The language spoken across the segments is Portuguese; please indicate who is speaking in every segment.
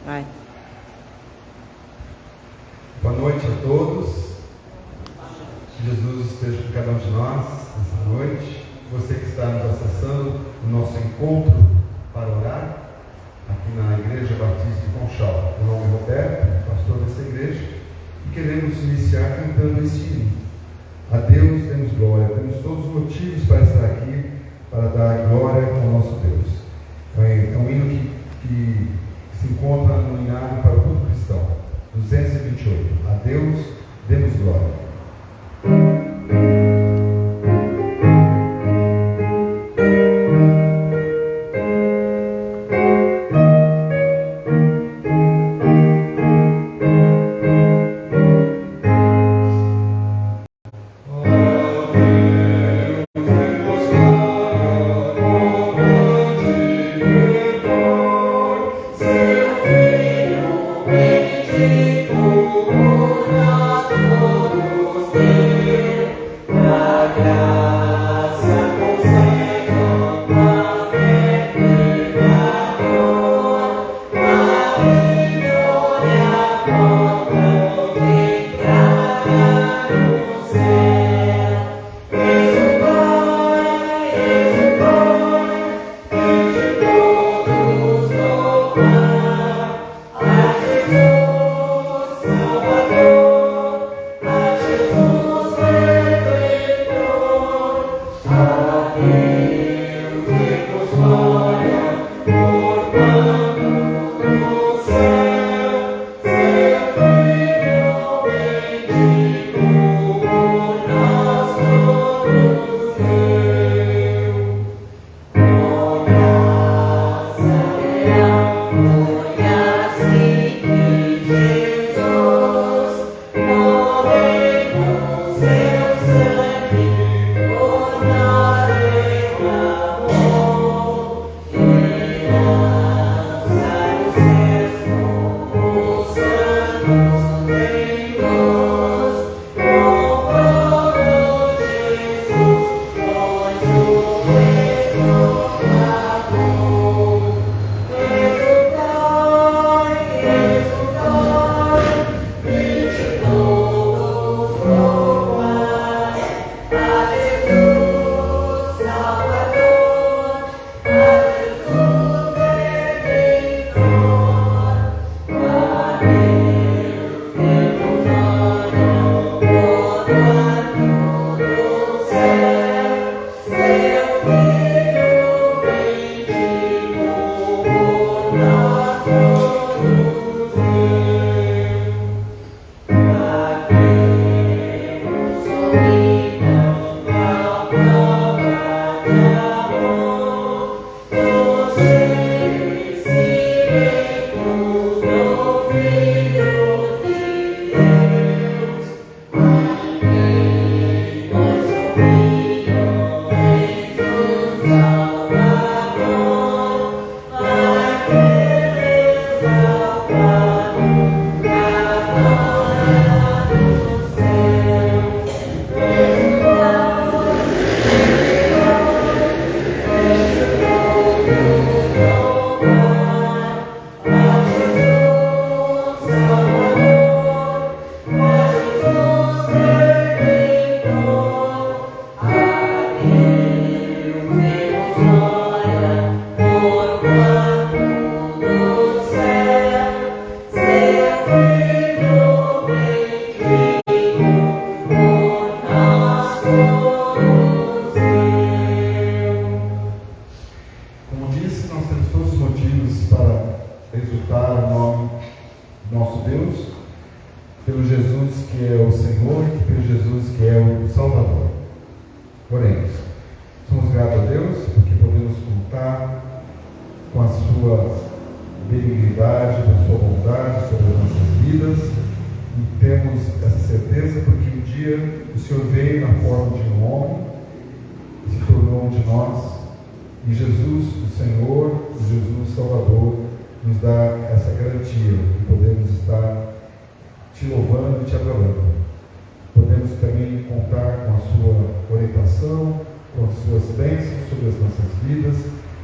Speaker 1: Vai.
Speaker 2: Boa noite a todos. Que Jesus esteja com cada um de nós nessa noite. Você que está nos acessando o nosso encontro para orar aqui na Igreja Batista de Conchal. Meu nome é Roberto, pastor dessa igreja, e queremos iniciar cantando este hino. A Deus demos glória. Temos todos os motivos para estar aqui, para dar glória ao nosso Deus. É um hino que se encontra no hinário para o culto cristão, 228. A Deus demos glória.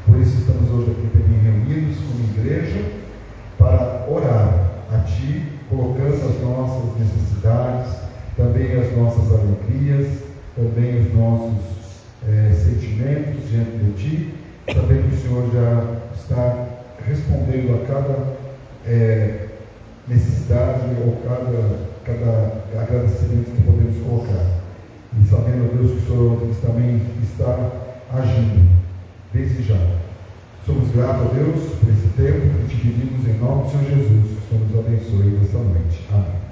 Speaker 2: Por isso estamos hoje aqui também reunidos como igreja para orar nossas alegrias, também os nossos sentimentos diante de Ti, sabendo que o Senhor já está respondendo a cada necessidade ou cada agradecimento que podemos colocar. E sabendo, Deus, que o Senhor também está agindo, desde já. Somos gratos a Deus por esse tempo e te pedimos em nome do Senhor Jesus, que o Senhor nos abençoe nessa noite. Amém.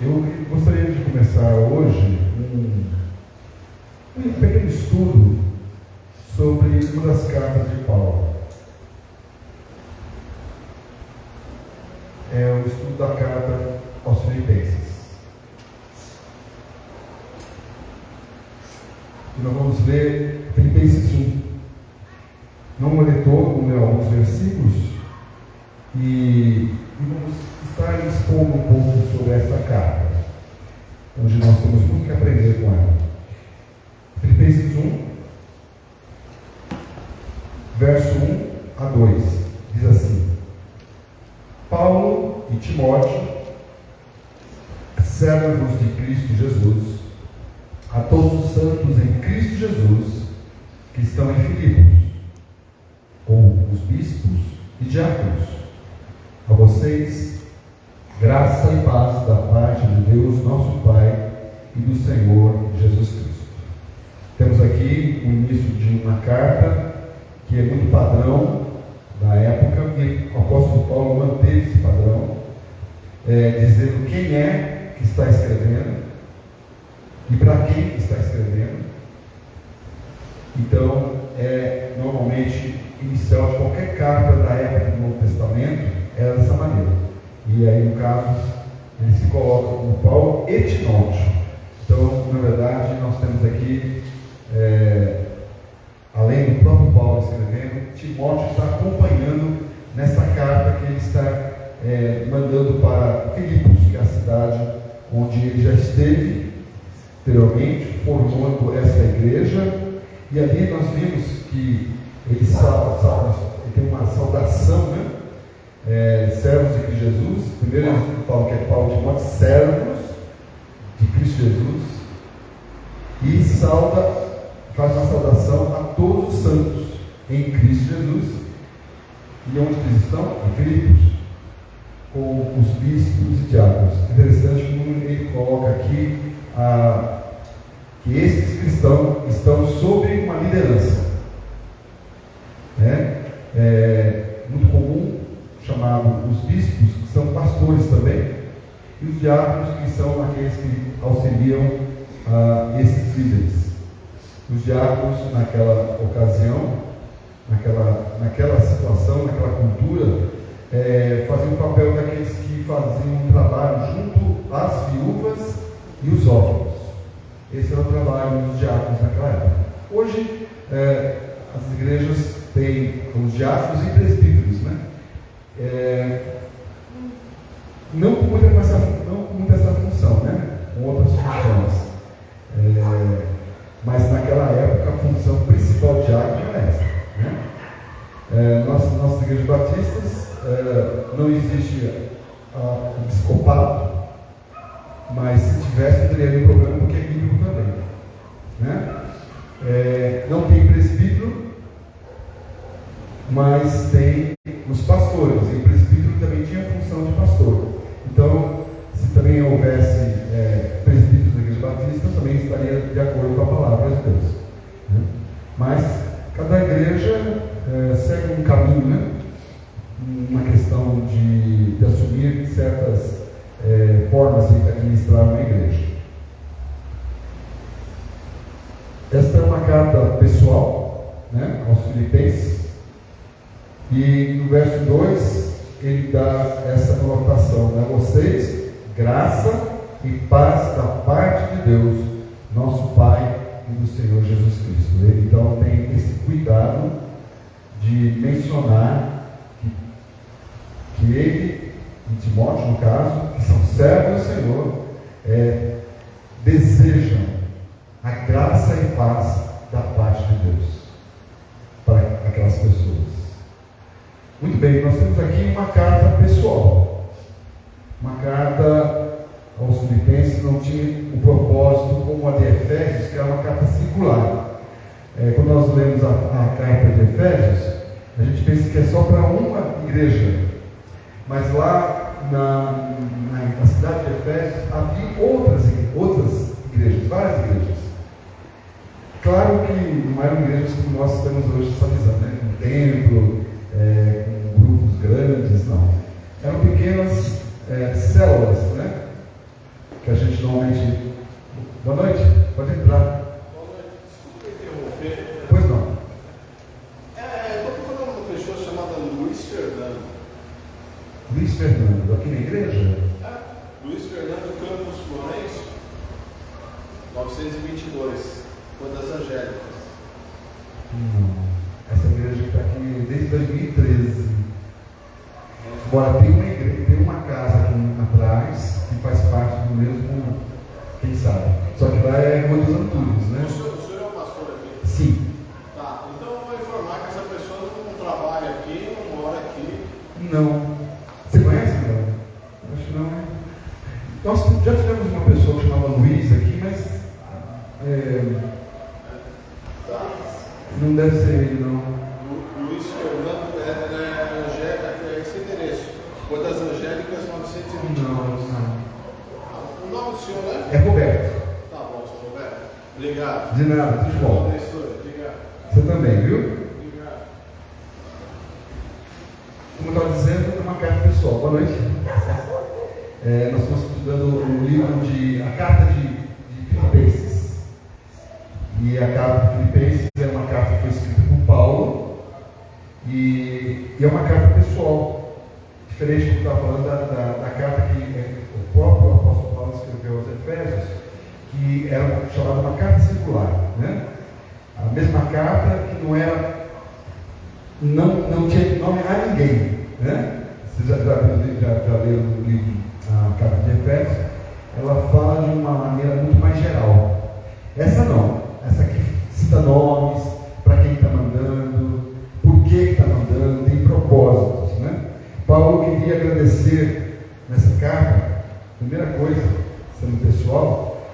Speaker 2: Eu gostaria de começar hoje um pequeno estudo sobre uma das cartas de Paulo. É o estudo da carta aos Filipenses. E nós vamos ler Filipenses 1. Não vou ler todo, vamos ler alguns versículos e vamos estar expondo um pouco sobre essa carta, onde nós temos muito que aprender com ela. Filipenses 1, verso 1 a 2, diz assim: Paulo e Timóteo, servos de Cristo Jesus, a todos os santos em Cristo Jesus, que estão em Filipos, com os bispos e diáconos, a vocês, graça e paz da parte de Deus, nosso Pai, e do Senhor Jesus Cristo. Temos aqui o início de uma carta que é muito padrão da época, e o apóstolo Paulo manteve esse padrão, dizendo quem é que está escrevendo e para quem está escrevendo. Então, normalmente inicial de qualquer carta da época do Novo Testamento era dessa maneira. E aí, no caso, ele se coloca como Paulo e Timóteo. Então, na verdade, nós temos aqui, além do próprio Paulo escrevendo, Timóteo está acompanhando nessa carta que ele está mandando para Filipos, que é a cidade onde ele já esteve anteriormente, formando essa igreja. E ali nós vimos que ele tem uma saudação, né? Servos de Cristo Jesus. Primeiro ele fala que é Paulo e Timóteo, servos de Cristo Jesus, e faz uma saudação a todos os santos em Cristo Jesus. E onde eles estão? Em Filipos, com os bispos e diáconos. Interessante como ele coloca aqui que esses cristãos estão sob uma liderança, muito comum, chamado os bispos, que são pastores também, e os diáconos, que são aqueles que auxiliam esses líderes. Os diáconos, naquela ocasião, naquela situação, naquela cultura, faziam o papel daqueles que faziam um trabalho junto às viúvas e os órfãos. Esse era o trabalho dos diáconos naquela época. Hoje, as igrejas têm os diáconos e presbíteros, né? Não com muita essa função, né? Com outras funções. Mas naquela época a função principal do diácono era essa, né? Nossas igrejas batistas não existe o episcopado, mas se tivesse, teria nenhum problema, porque é bíblico também, né? Não tem presbítero, mas tem os pastores, e o presbítero também tinha a função de pastor. Então, se também houvesse presbíteros da igreja batista, também estaria de acordo com a palavra de Deus, né? Mas cada igreja segue um caminho, né? Uma questão de assumir certas formas de administrar uma igreja. Esta é uma carta pessoal, né, aos Filipenses, e no verso 2 ele dá essa conotação, né? Vocês, graça e paz da parte de Deus, nosso Pai, e do Senhor Jesus Cristo. Ele então tem esse cuidado de mencionar que ele e Timóteo, no caso, que são servos do Senhor, desejam a graça e paz da parte de Deus para aquelas pessoas. Muito bem, nós temos aqui uma carta pessoal, uma carta aos Filipenses não tinha o propósito como a de Efésios, que é uma carta circular. Quando nós lemos a carta de Efésios, a gente pensa que é só para uma igreja, mas lá na cidade de Efésios havia outras igrejas, várias igrejas. Claro que não eram igrejas como nós temos hoje essa visão, né? Um templo, com grupos grandes, não. Eram pequenas células, né? Que a gente normalmente... Boa noite, pode entrar.
Speaker 1: Boa noite, desculpa interromper.
Speaker 2: Pois não.
Speaker 1: Eu estou falando de uma pessoa chamada Luiz Fernando.
Speaker 2: Luiz Fernando, aqui na igreja?
Speaker 1: Luiz Fernando Campos Florencio, 922, Rua das Angélicas.
Speaker 2: Não. Essa igreja está aqui desde 2013. Agora tem uma casa aqui atrás que faz parte do mesmo, quem sabe. Só que lá é Rua dos Antunes, né?
Speaker 1: O senhor é o pastor aqui?
Speaker 2: Sim.
Speaker 1: Tá, então eu vou informar que essa pessoa não trabalha aqui, não mora aqui.
Speaker 2: Não. Você conhece, não? Acho que não, né? Nós já tivemos uma pessoa que chamava Luiz aqui, mas não deve ser ele, não.
Speaker 1: Luiz Fernando é esse endereço. Rua das Angélicas, 922.
Speaker 2: Não.
Speaker 1: O nome do senhor é?
Speaker 2: É Roberto.
Speaker 1: Tá bom, senhor Roberto. Obrigado.
Speaker 2: De nada, tudo de bom.
Speaker 1: Obrigado.
Speaker 2: Você também, viu?
Speaker 1: Obrigado.
Speaker 2: Como eu estava dizendo, é uma carta pessoal. Boa noite. Nós estamos estudando o livro a carta de Filipenses. E a carta de Filipenses é uma carta que foi escrita por Paulo. E é uma carta pessoal. Diferente do que eu estava falando da carta que o próprio apóstolo Paulo escreveu aos Efésios, que era chamada uma carta circular, né? A mesma carta que não tinha nome a ninguém, né? Vocês já leram o livro, a carta de Efésios, ela fala de uma maneira muito mais geral. Essa não, essa aqui cita nomes, para quem está mandando, por que está mandando, tem propósitos, né? Paulo queria agradecer nessa carta, primeira coisa, sendo pessoal,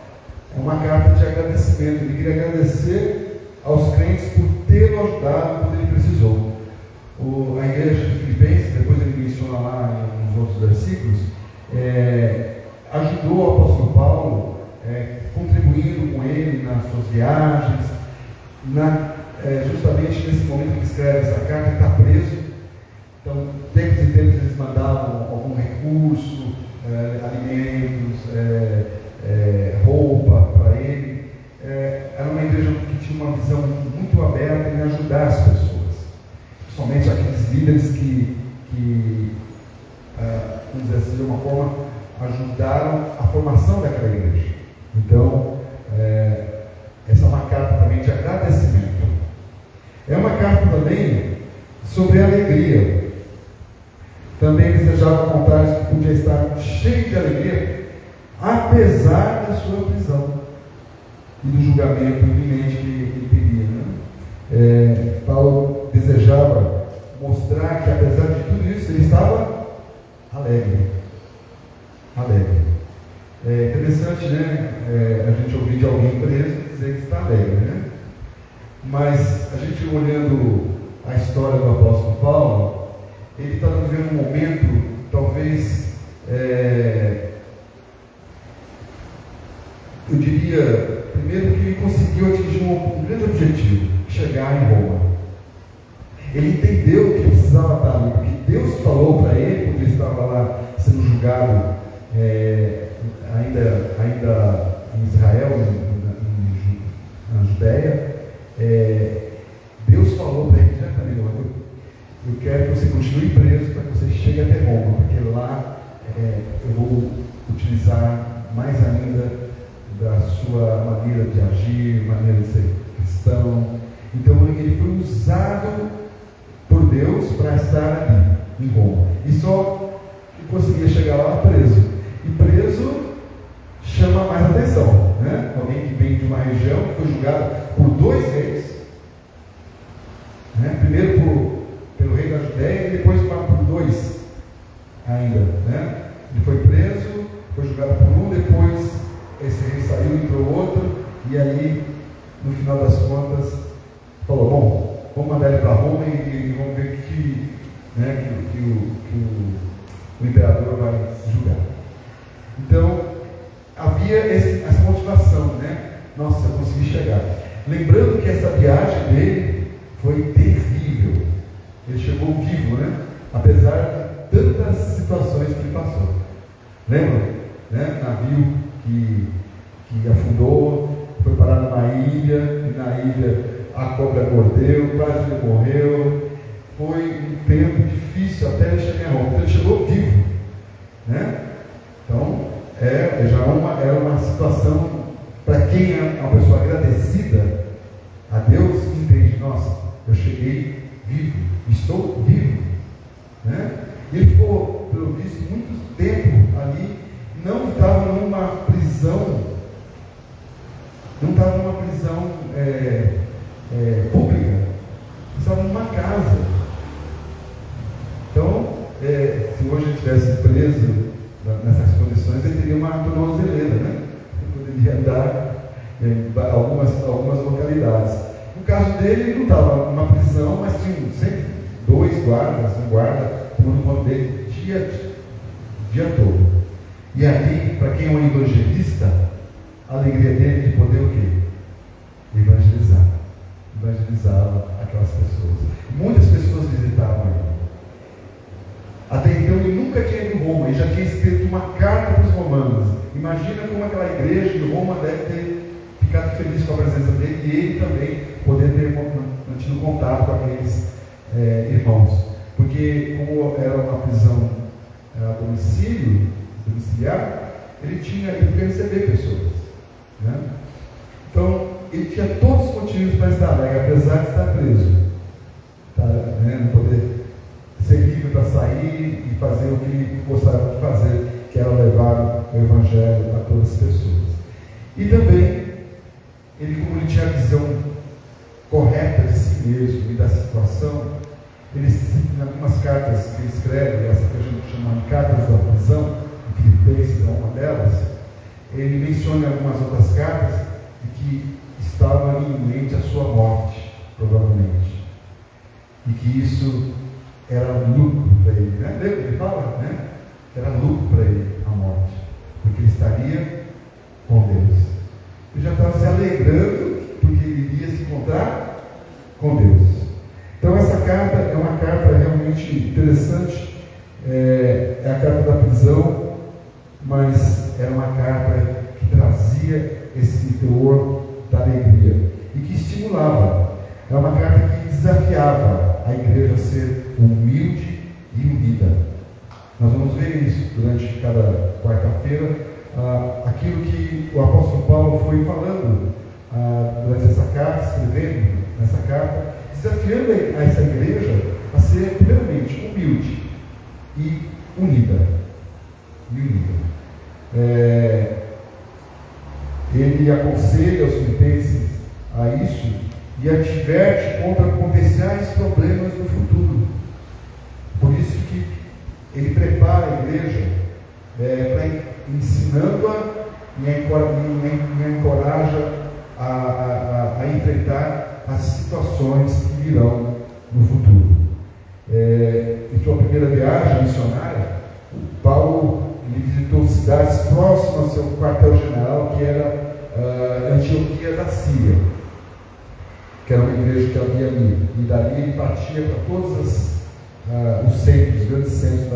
Speaker 2: é uma carta de agradecimento. Ele queria agradecer aos crentes por tê-lo ajudado quando ele precisou. A igreja de Filipenses, depois ele menciona lá nos outros versículos, ajudou o apóstolo Paulo, contribuindo com ele nas suas viagens, justamente nesse momento que escreve essa carta, ele está preso. Então, tempos e tempos eles mandavam algum recurso, alimentos, roupa para ele. Era uma igreja que tinha uma visão muito aberta em ajudar as pessoas, principalmente aqueles líderes que vamos dizer assim, de uma forma, ajudaram a formação daquela igreja. Então, essa é uma carta também de agradecimento. É uma carta também sobre alegria. Também desejava contar que podia estar cheio de alegria, apesar da sua prisão e do julgamento iminente que ele teria, né? Paulo desejava mostrar que, apesar de tudo isso, ele estava alegre. É interessante, né? A gente ouvir de alguém preso dizer que está alegre, né? Mas a gente olhando a história do apóstolo Paulo, ele está vivendo um momento, talvez, eu diria, primeiro que ele conseguiu atingir um grande objetivo, chegar em Roma. Ele entendeu que precisava estar ali, porque Deus falou para ele, quando ele estava lá sendo julgado, ainda em Israel, na Judéia, Deus falou para ele diretamente: eu quero que você continue preso para que você chegue até Roma, porque lá eu vou utilizar mais ainda da sua maneira de agir, maneira de ser cristão. Então ele foi usado por Deus para estar ali em Roma, e só que conseguia chegar lá preso. E preso chama mais atenção, né? Alguém que vem de uma região que foi julgado por 2 reis, né? Primeiro pelo rei da Judéia e depois por 2 ainda, né? Ele foi preso, foi julgado por um, depois esse rei saiu, entrou outro, e aí, no final das contas, falou, bom, vamos mandar ele para Roma e vamos ver que o imperador vai julgar. Então, havia essa motivação, né? Nossa, eu consegui chegar. Lembrando que essa viagem dele foi terrível. Ele chegou vivo, né? Apesar de tantas situações que ele passou. Lembram? Né? Navio que afundou, foi parar numa ilha, e na ilha a cobra mordeu, quase ele morreu. Foi um tempo difícil até ele chegar em Roma. Então ele chegou vivo, né? Então, era uma situação, para quem é uma pessoa agradecida a Deus, entende, nossa, eu cheguei vivo, estou vivo, né? E ele ficou, pelo visto, muito tempo ali, não estava numa prisão, pública, estava numa casa. Então, se hoje ele estivesse preso nessas condições, ele teria uma tornozeleira, né? Ele poderia andar em algumas localidades. No caso dele, ele não estava numa prisão, mas tinha sempre 2 guardas, um guarda tomando conta dele dia todo. E ali, para quem é um evangelista, a alegria dele de poder o quê? Evangelizava aquelas pessoas. Muitas pessoas visitavam ele. Até então ele nunca tinha ido em Roma, ele já tinha escrito uma carta para os romanos. Imagina como aquela igreja de Roma deve ter ficado feliz com a presença dele e ele também poder ter mantido contato com aqueles irmãos. Porque como era uma prisão domiciliar, ele podia receber pessoas, né? Então ele tinha todos os motivos para estar alegre, apesar de estar preso, não poder ser livre para sair e fazer o que gostava de fazer, que era levar o Evangelho a todas as pessoas. E também, como ele tinha a visão correta de si mesmo e da situação, em algumas cartas que ele escreve, essa que a gente chama de cartas da prisão, Filipenses é uma delas, ele menciona em algumas outras cartas que estava iminente a sua morte, provavelmente, e que isso era lucro para ele, né? Ele fala, né? Era lucro para ele a morte, porque ele estaria com Deus. Ele já estava se alegrando porque ele iria se encontrar com Deus. Então essa carta é uma carta realmente interessante, é a carta da prisão, mas era uma carta que trazia esse teor da alegria e que estimulava. É uma carta que desafiava a igreja a ser humilde e unida. Nós vamos ver isso durante cada quarta-feira, aquilo que o apóstolo Paulo foi falando durante essa carta, escrevendo nessa carta, desafiando a essa igreja a ser, primeiramente, humilde e unida. Ele aconselha os filipenses a isso e adverte contra potenciais problemas no futuro. Por isso que ele prepara a igreja ensinando-a e encoraja a enfrentar as situações que virão no futuro. Em sua primeira viagem missionária, Paulo visitou cidades próximas ao seu quartel-general, que era Antioquia da Síria, que era uma igreja que havia ali, e dali ele partia para todos os centros, os grandes centros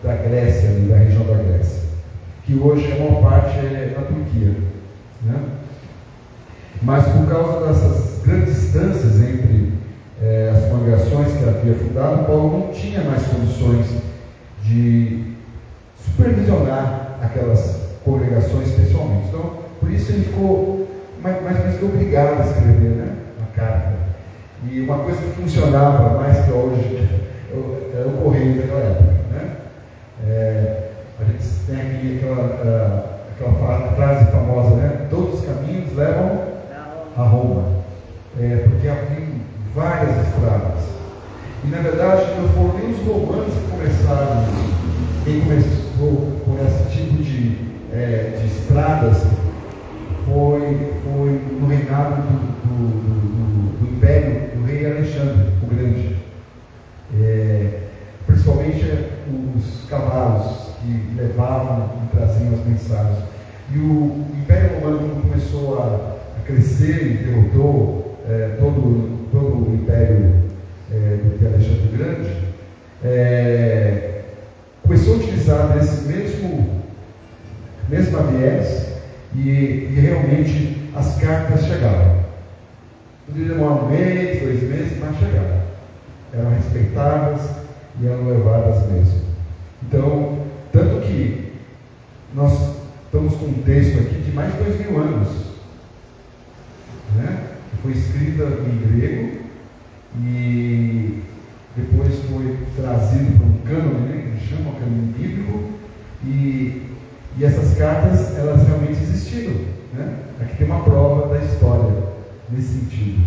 Speaker 2: da Grécia, ali, da região da Grécia, que hoje a maior parte é na Turquia, né? Mas por causa dessas grandes distâncias entre as congregações que ele havia fundado, Paulo não tinha mais condições de supervisionar aquelas congregações pessoalmente. Então, por isso ele ficou mais obrigado a escrever, né, a carta. E uma coisa que funcionava mais que hoje era o correio daquela época, né? A gente tem aqui aquela frase famosa, né? Todos os caminhos levam a Roma, porque havia várias estradas. E na verdade não foram nem os romanos que começaram isso. Quem começou com esse tipo de de estradas foi no reinado do Império do rei Alexandre o Grande. Principalmente os cavalos que levavam e traziam as mensagens. E o Império Romano começou a crescer e derrotou todo o Império do Alexandre o Grande. Começou a utilizar desse mesmo viés e realmente as cartas chegavam. Podia demorar 1 mês, 2 meses, mas chegavam. Eram respeitadas e eram levadas mesmo. Então, tanto que nós estamos com um texto aqui de mais de 2000 anos, né? Que foi escrita em grego e depois foi trazido para um cânone, né? Que chama cânone bíblico, e essas cartas, elas realmente existiram, né? Aqui tem uma prova da história nesse sentido.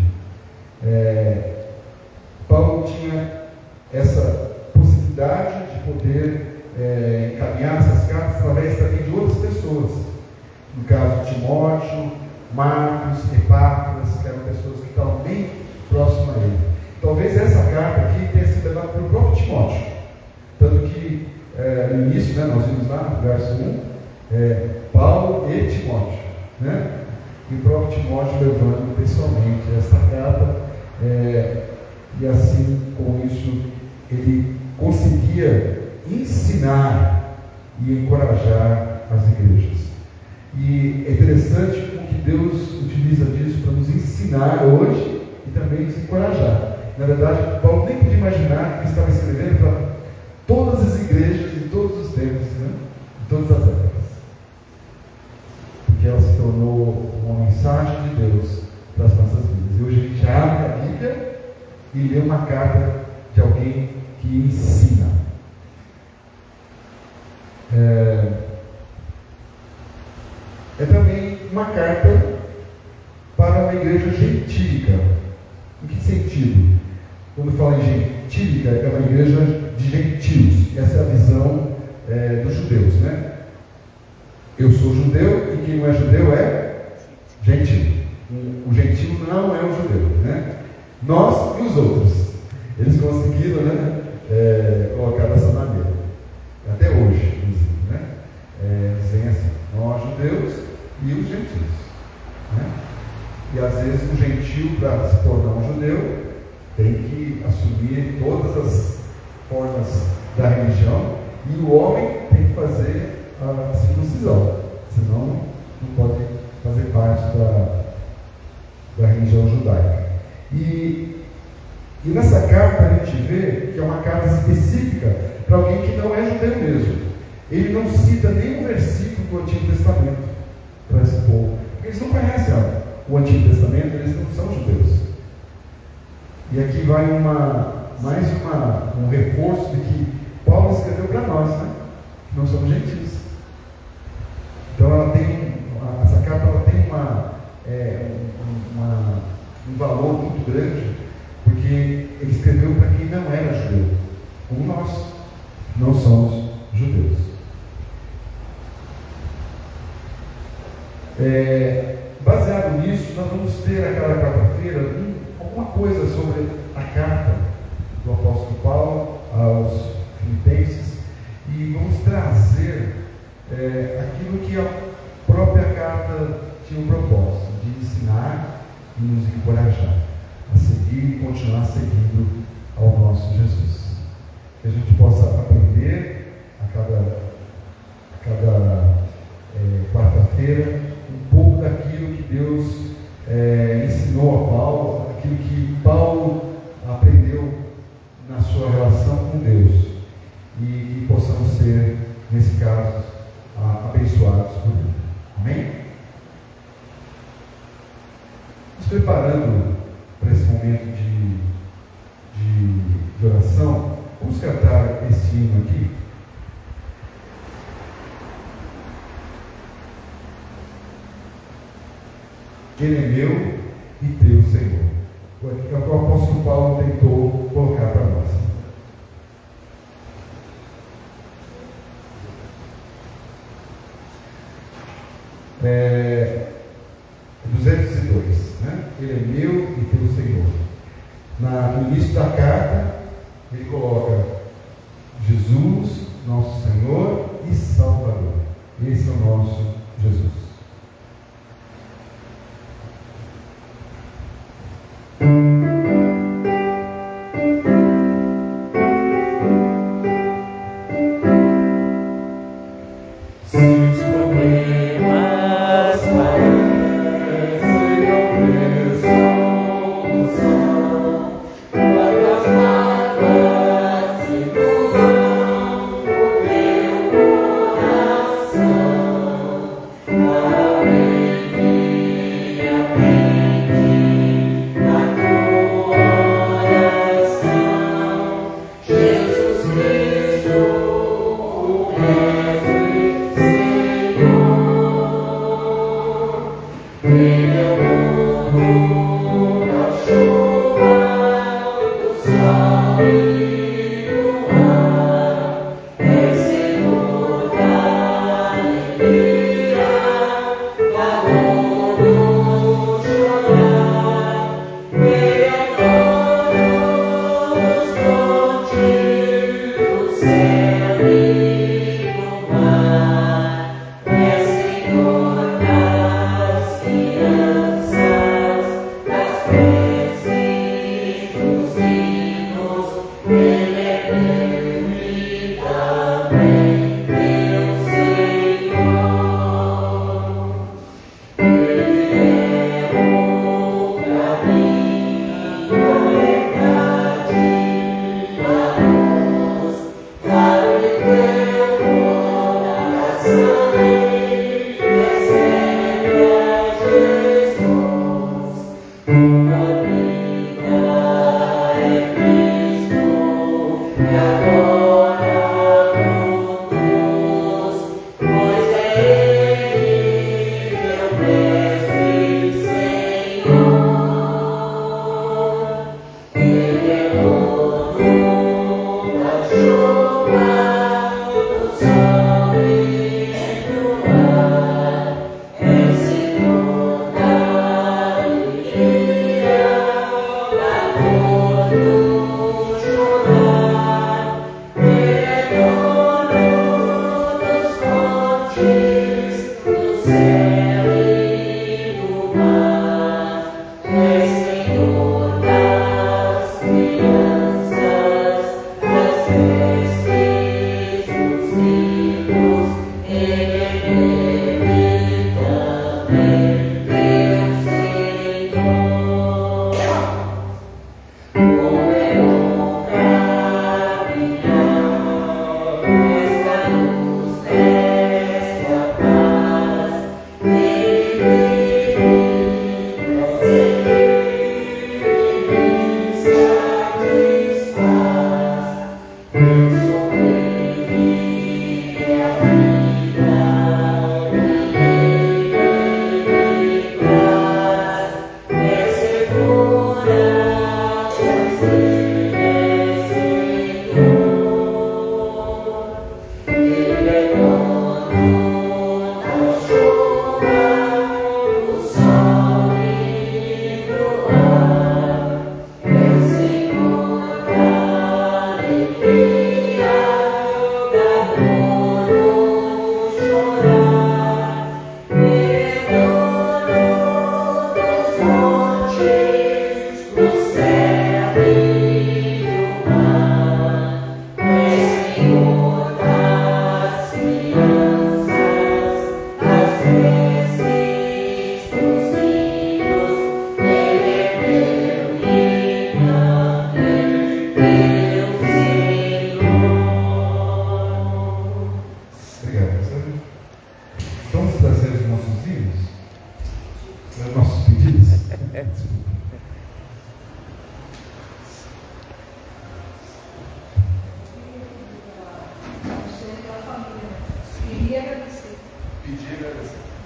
Speaker 2: Paulo tinha essa possibilidade de poder encaminhar essas cartas através também de outras pessoas. No caso, Timóteo, Marcos, Epáfras, que eram pessoas que estavam bem próximas a ele. Talvez essa carta aqui tenha sido levada pelo próprio Timóteo. Tanto que no início, né, nós vimos lá no verso 1, Paulo e Timóteo, né? E o próprio Timóteo levando pessoalmente esta carta, e assim, com isso, ele conseguia ensinar e encorajar as igrejas. E é interessante como que Deus utiliza disso para nos ensinar hoje e também nos encorajar. Na verdade, Paulo nem podia imaginar que ele estava escrevendo para todas as igrejas de todos os tempos, né? De todas as épocas. Porque ela se tornou uma mensagem de Deus para as nossas vidas. E hoje a gente abre a Bíblia e lê uma carta de alguém que ensina. É também uma carta para uma igreja gentílica. Em que sentido? Quando fala em gentílica, é uma igreja de gentios. Essa é a visão dos judeus, né? Eu sou judeu e quem não é judeu é gentil. O gentil não é o judeu, né? Nós e os outros. Eles conseguiram, né, colocar dessa maneira. Até hoje, inclusive, né? Dizem assim, nós judeus e os gentios, né? E às vezes o gentil, para se tornar um judeu, tem que assumir todas as formas da religião, e o homem tem que fazer a circuncisão, senão não pode fazer parte da religião judaica. E nessa carta a gente vê que é uma carta específica para alguém que não é judeu mesmo. Ele não cita nenhum versículo do Antigo Testamento para esse povo, porque eles não conhecem o Antigo Testamento, eles não são judeus. E aqui vai mais um reforço de que Paulo escreveu para nós, né? Que não somos gentios. Então essa carta ela tem um valor muito grande, porque ele escreveu para quem não era judeu, como nós não somos judeus. Baseado nisso, nós vamos ter a cada quarta-feira alguma coisa sobre a carta do apóstolo Paulo aos Filipenses, e vamos trazer aquilo que a própria carta tinha um propósito, de ensinar e nos encorajar a seguir e continuar seguindo ao nosso Jesus. Que a gente possa aprender a cada quarta-feira um pouco daquilo que Deus ensinou a Paulo, aquilo que Paulo aprendeu na sua relação com Deus, e que possamos ser, nesse caso, abençoados por Ele. Amém? Nos preparando para esse momento de oração, vamos cantar esse hino aqui. Ele é meu e teu, Senhor. É o que o apóstolo Paulo tentou colocar para nós. 202, né? Ele é meu e teu Senhor. No início da carta, ele coloca Jesus, nosso Senhor e Salvador. Esse é o nosso Jesus.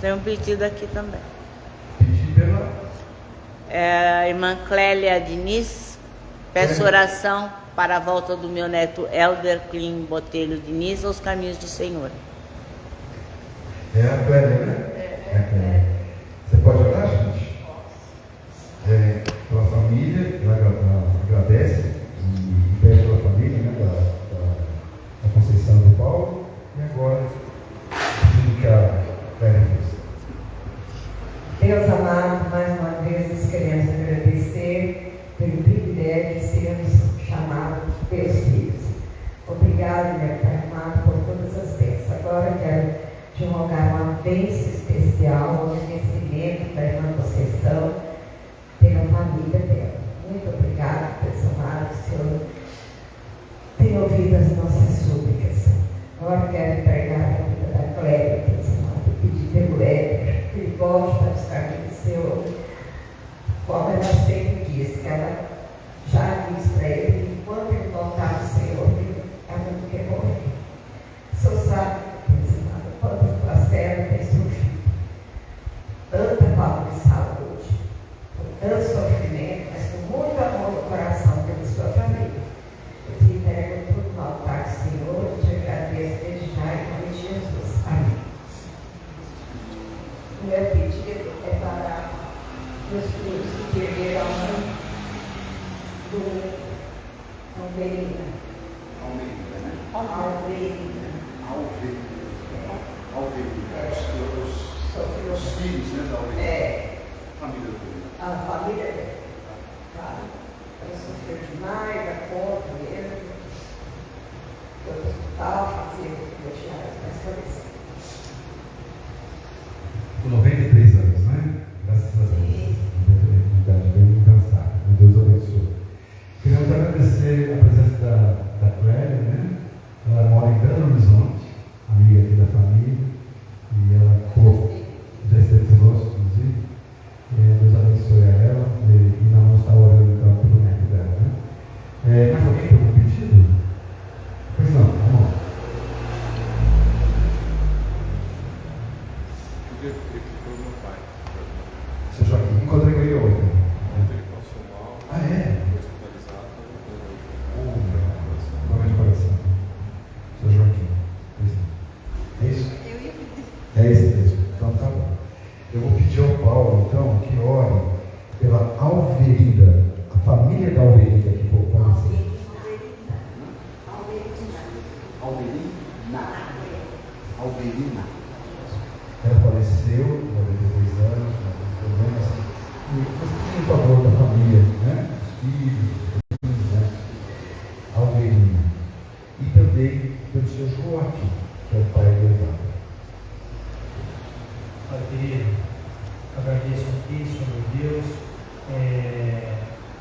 Speaker 3: Tem um pedido aqui também.
Speaker 2: Pedir pela...
Speaker 3: A irmã Clélia Diniz, peço oração para a volta do meu neto Helder Clean Botelho Diniz aos caminhos do Senhor.
Speaker 2: É a Clélia, né? É a Clélia.
Speaker 4: rogar uma bênção especial, um agradecimento da irmã Conceição pela família dela. Muito obrigada, personagem, Senhor, tem ouvido as nossas súplicas. Agora quero entregar a vida da Clélia, personagem, pedir pelo Éder, que ele gosta dos caminhos do Senhor, como ela sempre diz, que ela já disse para ele, enquanto ele voltar ao Senhor, ela não quer morrer. O Senhor sabe, personagem, quantas parcelas tem sofrido, tanta falta de saúde, com tanto sofrimento, mas com muito amor no coração pela sua família. Eu te entrego tudo no altar do Senhor, eu te agradeço desde já em nome de Jesus. Amém. O meu pedido é para meus filhos que perderam a mãe do Alverina.
Speaker 1: Alverina, né?
Speaker 4: Alverina.
Speaker 1: Alverina. Os filhos, né, da Alverina.
Speaker 4: É.
Speaker 1: Família dele.
Speaker 4: A família dela. Tá? Ela sofreu demais, a conta mesmo. Foi ao hospital, fazia diárias, mas faleceu.
Speaker 2: Com 93 anos, né? Graças a Deus. Uma idade bem cansada. Deus abençoe. Queremos agradecer a presença da Clélia, né? Ela mora em Belo Horizonte, amiga aqui da família, e ela já esteve conosco, inclusive. Deus abençoe a ela, e nós vamos estar orando então pelo neto dela, né? Mais alguém tem algum pedido? Pois não, vamos lá.
Speaker 1: Eu queria pelo meu pai.
Speaker 2: Seu Joaquim, encontrei com ele ontem.
Speaker 1: Ele passou mal.
Speaker 2: Ah, é?
Speaker 1: Foi hospitalizado.
Speaker 2: Nome de coração. Seu Joaquim. É isso? É isso mesmo. Então tá bom. Eu vou pedir ao Paulo, então, que ore pela Alverina, a família da Alverina que for faleceu.
Speaker 5: Alverina.
Speaker 2: Ela faleceu, 92 anos, com problemas. E você, por favor, da família, né? Os filhos, né? Alverina. E também pelo seu Joaquim, que é o pai do Evandro.
Speaker 6: Pai querido, agradeço aqui, Senhor Deus,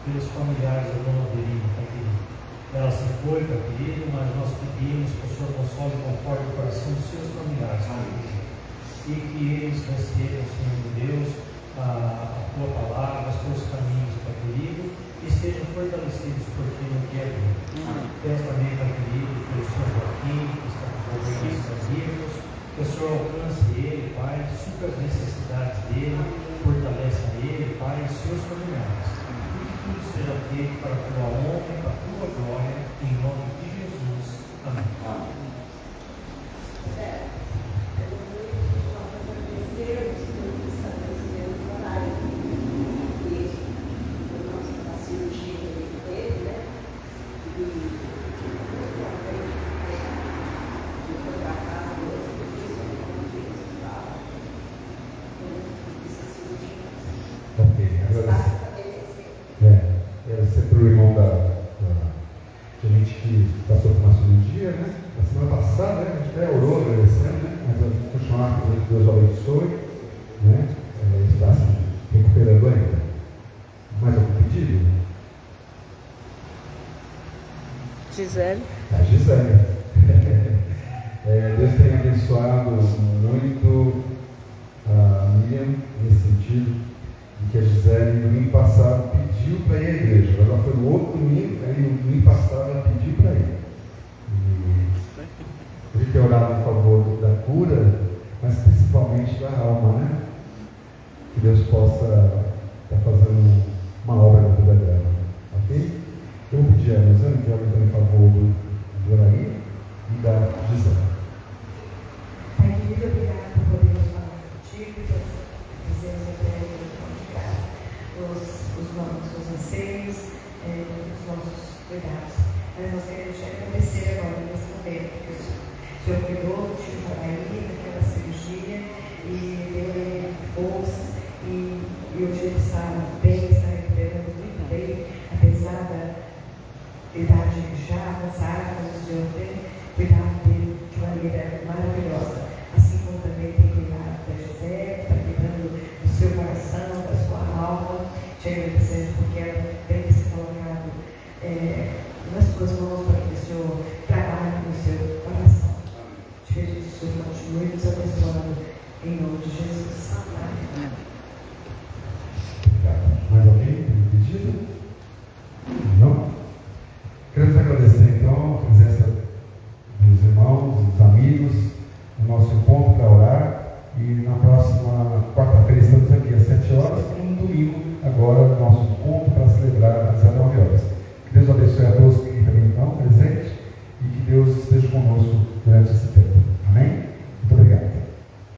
Speaker 6: pelos familiares da dona Alverina, Pai querido. Ela se foi, Pai querido, mas nós pedimos que o Senhor console e conforte o coração dos seus familiares, Pai querido. E que eles recebam, Senhor Deus, a tua palavra, os teus caminhos, Pai querido, e sejam fortalecidos por ti no dia a dia. Peço também, Pai querido, pelo Senhor Joaquim, que está com problemas cardíacos, que o Senhor alcance ele, Pai, supra as necessidades dele, fortaleça ele, Pai, e seus familiares. E que tudo seja feito para a tua honra e para a tua glória, em nome de Jesus. Amém.
Speaker 2: Sempre o irmão de gente que passou por uma cirurgia, né? Na semana passada, né? A gente até orou, agradecendo, né? Mas eu vou continuar com que Deus abençoe, né? Está se recuperando ainda. Mais algum pedido?
Speaker 3: Gisele.
Speaker 2: A Gisele. Deus tem abençoado muito a Miriam nesse sentido. E que a Gisele, no domingo passado, pediu para ir à igreja. Ela foi no outro domingo, aí no domingo passado ela pediu para ir. E ele tem orado em favor da cura, mas principalmente da alma, né? Que Deus possa estar fazendo uma obra na vida dela. Ok? Eu vou pedir a Rosane que ela está em favor do Araí e da Gisele.
Speaker 4: Pai querido, obrigado por podermos falar contigo, dizemos até os anseios, os nossos cuidados. Mas nós queremos te agradecer agora nesse momento, porque o Senhor cuidou do tio Jaraí naquela cirurgia e deu ele força e hoje ele está bem, está recuperando muito bem, apesar da idade já avançada, mas o Senhor tem cuidado dele de maneira maravilhosa, assim como também
Speaker 2: domingo, agora, nosso encontro para celebrar às 19 horas. Que Deus abençoe a todos.